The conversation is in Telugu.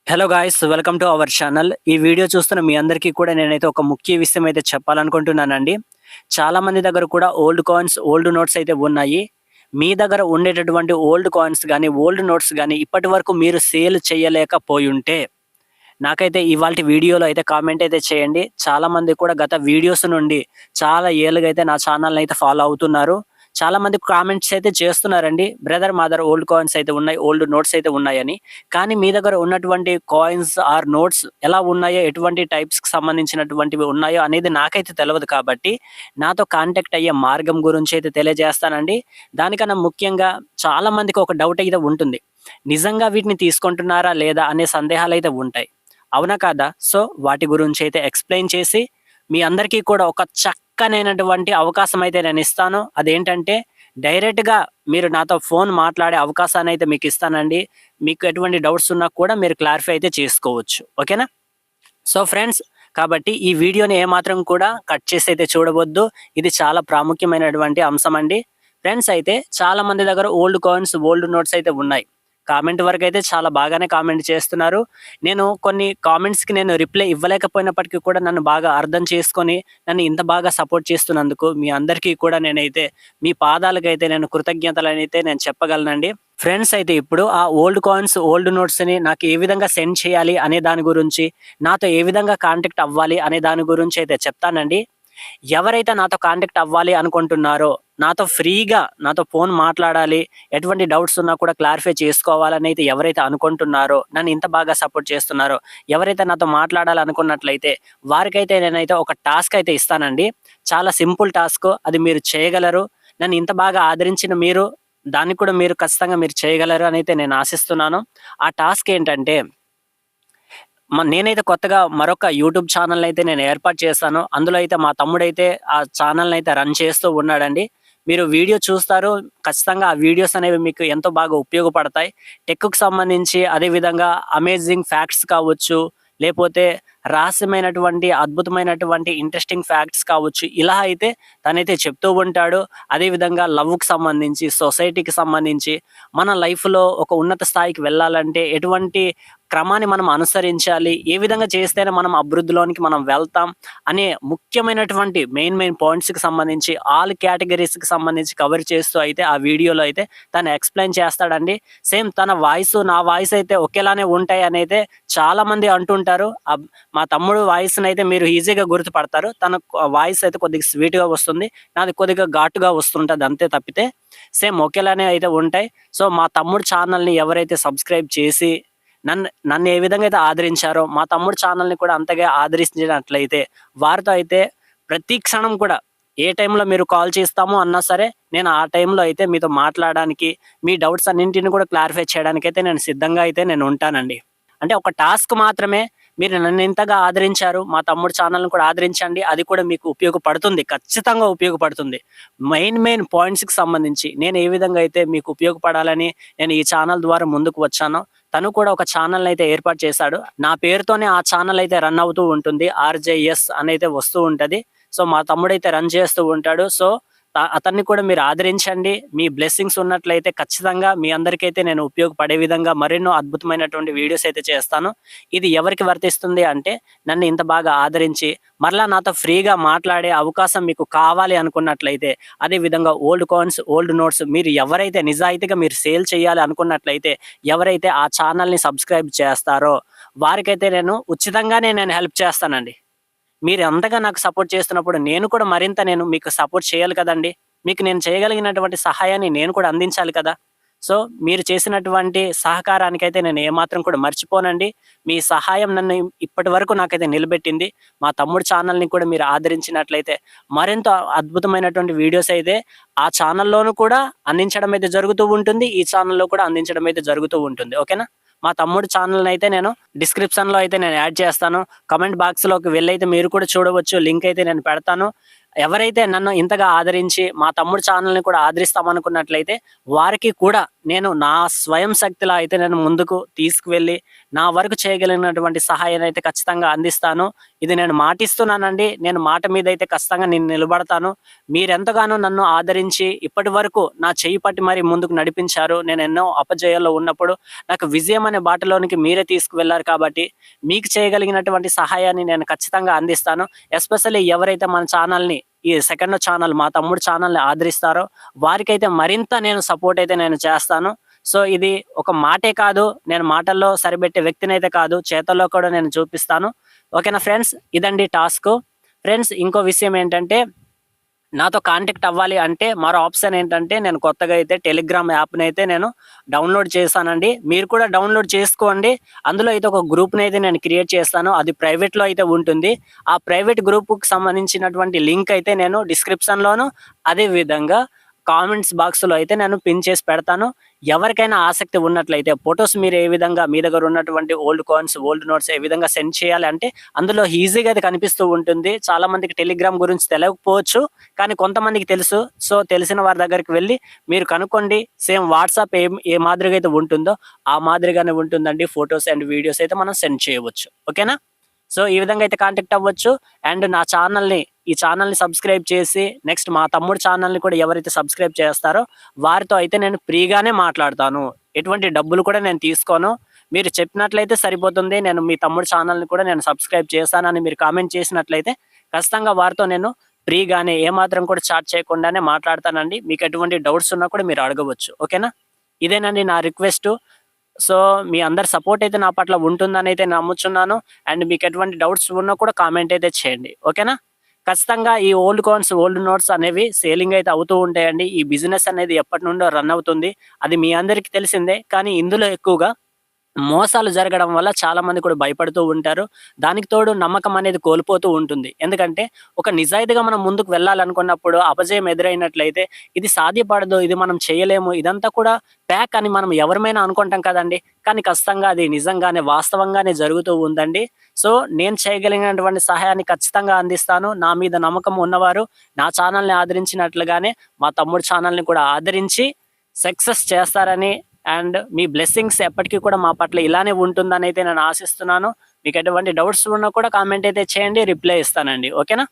Hello guys, welcome to our channel. ఈ వీడియో చూస్తున్న మీ అందరికీ కూడా నేనైతే ఒక ముఖ్య విషయం అయితే చెప్పాలనుకుంటున్నానండి. చాలా మంది దగ్గర కూడా ఓల్డ్ కాయిన్స్, ఓల్డ్ నోట్స్ అయితే ఉన్నాయి. మీ దగ్గర ఉండేటటువంటి ఓల్డ్ కాయిన్స్ గానీ, ఓల్డ్ నోట్స్ గానీ ఇప్పటివరకు మీరు సేల్ చేయలేకపోయుంటే నాకైతే ఇవాల్టి వీడియోలో అయితే కామెంట్ అయితే చేయండి. చాలా మంది కూడా గత వీడియోస్ నుండి చాలా ఏళ్లుగా అయితే నా ఛానల్‌ని అయితే ఫాలో అవుతున్నారు. చాలా మంది కామెంట్స్ అయితే చేస్తున్నారండి. బ్రదర్ మా దగ్గర ఓల్డ్ కాయిన్స్ అయితే ఉన్నాయి, ఓల్డ్ నోట్స్ అయితే ఉన్నాయని. కానీ మీ దగ్గర ఉన్నటువంటి కాయిన్స్ ఆర్ నోట్స్ ఎలా ఉన్నాయో, ఎటువంటి టైప్స్‌కి సంబంధించినటువంటివి ఉన్నాయో అనేది నాకైతే తెలవదు కాబట్టి, నాతో కాంటాక్ట్ అయ్యే మార్గం గురించి అయితే తెలియజేస్తానండి. దానికన్నా ముఖ్యంగా చాలా మందికి ఒక డౌట్ అయితే ఉంటుంది. నిజంగా వీటిని తీసుకుంటున్నారా లేదా అనే సందేహాలైతే ఉంటాయి. అవునా కాదా? సో, వాటి గురించి అయితే ఎక్స్‌ప్లెయిన్ చేసి, మీ అందరికీ కూడా ఒక చక్కనైనటువంటి అవకాశం అయితే నేనిస్తాను. అదేంటంటే, డైరెక్ట్‌గా మీరు నాతో ఫోన్ మాట్లాడే అవకాశాన్నయితే మీకిస్తానండి. మీకు ఎటువంటి డౌట్స్ ఉన్నా కూడా మీరు క్లారిఫై అయితే చేసుకోవచ్చు. ఓకేనా? సో ఫ్రెండ్స్, కాబట్టి ఈ వీడియోని ఏమాత్రం కూడా కట్ చేసి అయితే చూడవద్దు. ఇది చాలా ప్రాముఖ్యమైనటువంటి అంశమండి. ఫ్రెండ్స్, అయితే చాలా మంది దగ్గర ఓల్డ్ కాయిన్స్, ఓల్డ్ నోట్స్ అయితే ఉన్నాయి. కామెంట్ వరకైతే చాలా బాగానే కామెంట్ చేస్తున్నారు. నేను కొన్ని కామెంట్స్‌కి రిప్లై ఇవ్వలేకపోయినప్పటికీ కూడా నన్ను బాగా అర్థం చేసుకొని, నన్ను ఇంత బాగా సపోర్ట్ చేస్తున్నందుకు మీ అందరికీ కూడా నేనైతే మీ పాదాలకైతే నేను కృతజ్ఞతలనైతే నేను చెప్పగలనండి. ఫ్రెండ్స్, అయితే ఇప్పుడు ఆ ఓల్డ్ కాయిన్స్, ఓల్డ్ నోట్స్‌ని నాకు ఏ విధంగా సెండ్ చేయాలి అనే దాని గురించి, నాతో ఏ విధంగా కాంటాక్ట్ అవ్వాలి అనే దాని గురించి అయితే చెప్తానండి. ఎవరైతే నాతో కాంటాక్ట్ అవ్వాలి అనుకుంటున్నారో, నాతో ఫ్రీగా నాతో ఫోన్ మాట్లాడాలి, ఎటువంటి డౌట్స్ ఉన్నా కూడా క్లారిఫై చేసుకోవాలని అయితే ఎవరైతే అనుకుంటున్నారో, నన్ను ఇంత బాగా సపోర్ట్ చేస్తున్నారో, ఎవరైతే నాతో మాట్లాడాలనుకున్నట్లయితే వారికైతే నేనైతే ఒక టాస్క్ అయితే ఇస్తానండి. చాలా సింపుల్ టాస్క్. అది మీరు చేయగలరు. నన్ను ఇంత బాగా ఆదరించిన మీరు దాన్ని కూడా మీరు ఖచ్చితంగా మీరు చేయగలరు అనైతే నేను ఆశిస్తున్నాను. ఆ టాస్క్ ఏంటంటే, నేనైతే కొత్తగా మరొక యూట్యూబ్ ఛానెల్‌నైతే నేను ఏర్పాటు చేశాను. అందులో అయితే మా తమ్ముడైతే ఆ ఛానెల్‌నైతే రన్ చేస్తూ ఉన్నాడండి. మీరు వీడియో చూస్తారు. ఖచ్చితంగా ఆ వీడియోస్ అనేవి మీకు ఎంతో బాగా ఉపయోగపడతాయి. టెక్‌కు సంబంధించి, అదే విధంగా అమేజింగ్ ఫ్యాక్ట్స్ కావచ్చు, లేపోతే రహస్యమైనటువంటి, అద్భుతమైనటువంటి ఇంట్రెస్టింగ్ ఫ్యాక్ట్స్ కావచ్చు. ఇలా అయితే తనైతే చెప్తూ ఉంటాడు. అదే విధంగా లవ్‌కి సంబంధించి, సొసైటీకి సంబంధించి, మన లైఫ్‌లో ఒక ఉన్నత స్థాయికి వెళ్ళాలంటే ఎటువంటి క్రమాన్ని మనం అనుసరించాలి, ఏ విధంగా చేస్తేనే మనం అభివృద్ధిలోనికి మనం వెళ్తాం అనే ముఖ్యమైనటువంటి మెయిన్ పాయింట్స్‌కి సంబంధించి, ఆల్ కేటగరీస్‌కి సంబంధించి కవర్ చేస్తూ అయితే ఆ వీడియోలో అయితే తను ఎక్స్‌ప్లెయిన్ చేస్తాడండి. సేమ్ తన వాయిసు, నా వాయిస్ అయితే ఒకేలానే ఉంటాయనైతే చాలామంది అంటుంటారు. మా తమ్ముడు వాయిస్‌నైతే మీరు ఈజీగా గుర్తుపడతారు. తన వాయిస్ అయితే కొద్దిగా స్వీట్‌గా వస్తుంది. నాది కొద్దిగా ఘాటుగా వస్తుంటది అంతే తప్పితే, సేమ్ ఒకేలానే అయితే ఉంటాయి. సో, మా తమ్ముడు ఛానెల్‌ని ఎవరైతే సబ్స్క్రైబ్ చేసి నన్ను ఏ విధంగా అయితే ఆదరించారో, మా తమ్ముడు ఛానెల్‌ని కూడా అంతగా ఆదరించినట్లయితే, వారితో అయితే ప్రతి క్షణం కూడా ఏ టైంలో మీరు కాల్ చేస్తాము అన్నా సరే, నేను ఆ టైంలో అయితే మీతో మాట్లాడడానికి, మీ డౌట్స్ అన్నింటిని కూడా క్లారిఫై చేయడానికైతే నేను సిద్ధంగా అయితే నేను ఉంటానండి. అంటే ఒక టాస్క్ మాత్రమే. మీరు నన్ను ఇంతగా ఆదరించారు, మా తమ్ముడు ఛానెల్‌ని కూడా ఆదరించండి. అది కూడా మీకు ఉపయోగపడుతుంది. ఖచ్చితంగా ఉపయోగపడుతుంది. మెయిన్ పాయింట్స్‌కి సంబంధించి నేను ఏ విధంగా అయితే మీకు ఉపయోగపడాలని నేను ఈ ఛానెల్ ద్వారా ముందుకు వచ్చానో, తను కూడా ఒక ఛానెల్‌ని అయితే ఏర్పాటు చేశాడు. నా పేరుతోనే ఆ ఛానెల్ అయితే రన్ అవుతూ ఉంటుంది. ఆర్‌జేఎస్ అనైతే వస్తూ ఉంటది. సో, మా తమ్ముడైతే రన్ చేస్తూ ఉంటాడు. సో, అతన్ని కూడా మీరు ఆదరించండి. మీ బ్లెస్సింగ్స్ ఉన్నట్లయితే ఖచ్చితంగా మీ అందరికైతే నేను ఉపయోగపడే విధంగా మరెన్నో అద్భుతమైనటువంటి వీడియోస్ అయితే చేస్తాను. ఇది ఎవరికి వర్తిస్తుంది అంటే, నన్ను ఇంత బాగా ఆదరించి మరలా నాతో ఫ్రీగా మాట్లాడే అవకాశం మీకు కావాలి అనుకున్నట్లయితే, అదే విధంగా ఓల్డ్ కాయిన్స్, ఓల్డ్ నోట్స్ మీరు ఎవరైతే నిజాయితీగా మీరు సేల్ చేయాలి అనుకున్నట్లయితే, ఎవరైతే ఆ ఛానెల్‌ని సబ్స్క్రైబ్ చేస్తారో వారికైతే నేను ఉచితంగానే నేను హెల్ప్ చేస్తానండి. మీరు అంతగా నాకు సపోర్ట్ చేస్తున్నప్పుడు నేను కూడా మరింత నేను మీకు సపోర్ట్ చేయాలి కదండీ! మీకు నేను చేయగలిగినటువంటి సహాయాన్ని నేను కూడా అందించాలి కదా! సో, మీరు చేసినటువంటి సహకారానికైతే నేను ఏమాత్రం కూడా మర్చిపోనండి. మీ సహాయం నన్ను ఇప్పటివరకు నాకైతే నిలబెట్టింది. మా తమ్ముడు ఛానెల్‌ని కూడా మీరు ఆదరించినట్లయితే మరింత అద్భుతమైనటువంటి వీడియోస్ అయితే ఆ ఛానెల్‌లోనూ కూడా అందించడం అయితే జరుగుతూ ఉంటుంది. ఈ ఛానెల్‌లో కూడా అందించడం అయితే జరుగుతూ ఉంటుంది. ఓకేనా? మా తమ్ముడు ఛానెల్‌నైతే నేను డిస్క్రిప్షన్‌లో అయితే నేను యాడ్ చేస్తాను. కామెంట్ బాక్స్‌లోకి వెళ్ళైతే మీరు కూడా చూడవచ్చు. లింక్ అయితే నేను పెడతాను. ఎవరైతే నన్ను ఇంతగా ఆదరించి మా తమ్ముడు ఛానెల్‌ని కూడా ఆదరిస్తామనుకున్నట్లయితే వారికి కూడా నేను నా స్వయం శక్తిలా అయితే నేను ముందుకు తీసుకువెళ్ళి, నా వరకు చేయగలిగినటువంటి సహాయాన్ని అయితే ఖచ్చితంగా అందిస్తాను. ఇది నేను మాటిస్తున్నానండి. నేను మాట మీద అయితే ఖచ్చితంగా నేను నిలబడతాను. మీరెంతగానో నన్ను ఆదరించి ఇప్పటి వరకు నా చెయ్యి పట్టి మరి ముందుకు నడిపించారు. నేను ఎన్నో అపజయాల్లో ఉన్నప్పుడు నాకు విజయం అనే బాటలోనికి మీరే తీసుకువెళ్లారు కాబట్టి, మీకు చేయగలిగినటువంటి సహాయాన్ని నేను ఖచ్చితంగా అందిస్తాను. ఎస్పెషల్లీ ఎవరైతే మన ఛానల్‌ని ఈ సెకండ్ ఛానల్ మా తమ్ముడు ఛానల్‌ని ఆదరిస్తారో వారికైతే మరింత నేను సపోర్ట్ అయితే నేను చేస్తాను. సో, ఇది ఒక మాటే కాదు. నేను మాటల్లో సరిపెట్టే వ్యక్తినైతే కాదు. చేతల్లో కూడా నేను చూపిస్తాను. ఓకేనా ఫ్రెండ్స్? ఇదండి టాస్కు. ఫ్రెండ్స్ ఇంకో విషయం ఏంటంటే నాతో కాంటాక్ట్ అవ్వాలి అంటే మరో ఆప్షన్ ఏంటంటే నేను కొత్తగా అయితే టెలిగ్రామ్ యాప్‌నైతే నేను డౌన్‌లోడ్ చేశానండి. మీరు కూడా డౌన్‌లోడ్ చేసుకోండి. అందులో అయితే ఒక గ్రూప్‌నైతే నేను క్రియేట్ చేస్తాను. అది ప్రైవేట్‌లో అయితే ఉంటుంది. ఆ ప్రైవేట్ గ్రూప్‌కి సంబంధించినటువంటి లింక్ అయితే నేను డిస్క్రిప్షన్‌లోను అదే విధంగా కామెంట్స్ బాక్స్‌లో అయితే నేను పిన్ చేసి పెడతాను. ఎవరికైనా ఆసక్తి ఉన్నట్లయితే ఫోటోస్ మీరు ఏ విధంగా మీ దగ్గర ఉన్నటువంటి ఓల్డ్ కాయిన్స్, ఓల్డ్ నోట్స్ ఏ విధంగా సెండ్ చేయాలి అంటే అందులో ఈజీగా అది కనిపిస్తూ ఉంటుంది. చాలా మందికి టెలిగ్రామ్ గురించి తెలియకపోవచ్చు. కానీ కొంతమందికి తెలుసు. సో, తెలిసిన వారి దగ్గరికి వెళ్లి మీరు కనుక్కోండి. సేమ్ వాట్సాప్ ఏ మాదిరిగా అయితే ఉంటుందో ఆ మాదిరిగానే ఉంటుందండి. ఫోటోస్ అండ్ వీడియోస్ అయితే మనం సెండ్ చేయవచ్చు. ఓకేనా? సో, ఈ విధంగా అయితే కాంటాక్ట్ అవ్వచ్చు. అండ్ ఈ ఛానల్‌ని సబ్స్క్రైబ్ చేసి నెక్స్ట్ మా తమ్ముడు ఛానల్‌ని కూడా ఎవరైతే సబ్స్క్రైబ్ చేస్తారో వారితో అయితే నేను ఫ్రీగానే మాట్లాడతాను. ఎటువంటి డబ్బులు కూడా నేను తీసుకోను. మీరు చెప్పినట్లయితే సరిపోతుంది. నేను మీ తమ్ముడు ఛానల్‌ని కూడా నేను సబ్స్క్రైబ్ చేశానని మీరు కామెంట్ చేసినట్లయితే ఖచ్చితంగా వారితో నేను ఫ్రీగానే ఏమాత్రం కూడా చార్జ్ చేయకుండానే మాట్లాడతానండి. మీకు ఎటువంటి డౌట్స్ ఉన్నా కూడా మీరు అడగవచ్చు. ఓకేనా? ఇదేనండి నా రిక్వెస్టు. సో, మీ అందరి సపోర్ట్ అయితే నా పట్ల ఉంటుందనైతే నమ్ముచున్నాను. అండ్ మీకు ఎటువంటి డౌట్స్ ఉన్నా కూడా కామెంట్ అయితే చేయండి. ఓకేనా? ఖచ్చితంగా ఈ ఓల్డ్ కాయిన్స్, ఓల్డ్ నోట్స్ అనేవి సేలింగ్ అయితే అవుతూ ఉంటాయండి. ఈ బిజినెస్ అనేది ఎప్పటినుండో రన్ అవుతుంది. అది మీ అందరికీ తెలిసిందే. కానీ ఇందులో ఎక్కువగా మోసాలు జరగడం వల్ల చాలామంది కూడా భయపడుతూ ఉంటారు. దానికి తోడు నమ్మకం అనేది కోల్పోతూ ఉంటుంది. ఎందుకంటే ఒక నిజాయితీగా మనం ముందుకు వెళ్ళాలనుకున్నప్పుడు అపజయం ఎదురైనట్లయితే ఇది సాధ్యపడదు, ఇది మనం చేయలేము, ఇదంతా కూడా ప్యాక్ అని మనం ఎవరమైనా అనుకుంటాం కదండీ! కానీ ఖచ్చితంగా అది నిజంగానే వాస్తవంగానే జరుగుతూ ఉందండి. సో, నేను చేయగలిగినటువంటి సహాయాన్ని ఖచ్చితంగా అందిస్తాను. నా మీద నమ్మకం ఉన్నవారు నా ఛానల్‌ని ఆదరించినట్లుగానే మా తమ్ముడు ఛానల్‌ని కూడా ఆదరించి సక్సెస్ చేస్తారని అండ్ మీ బ్లెస్సింగ్స్ ఎప్పటికీ కూడా మా పట్ల ఇలానే ఉంటుందనైతే నేను ఆశిస్తున్నాను. మీకు ఎటువంటి డౌట్స్ ఉన్నా కూడా కామెంట్ అయితే చేయండి. రిప్లై ఇస్తానండి. ఓకేనా?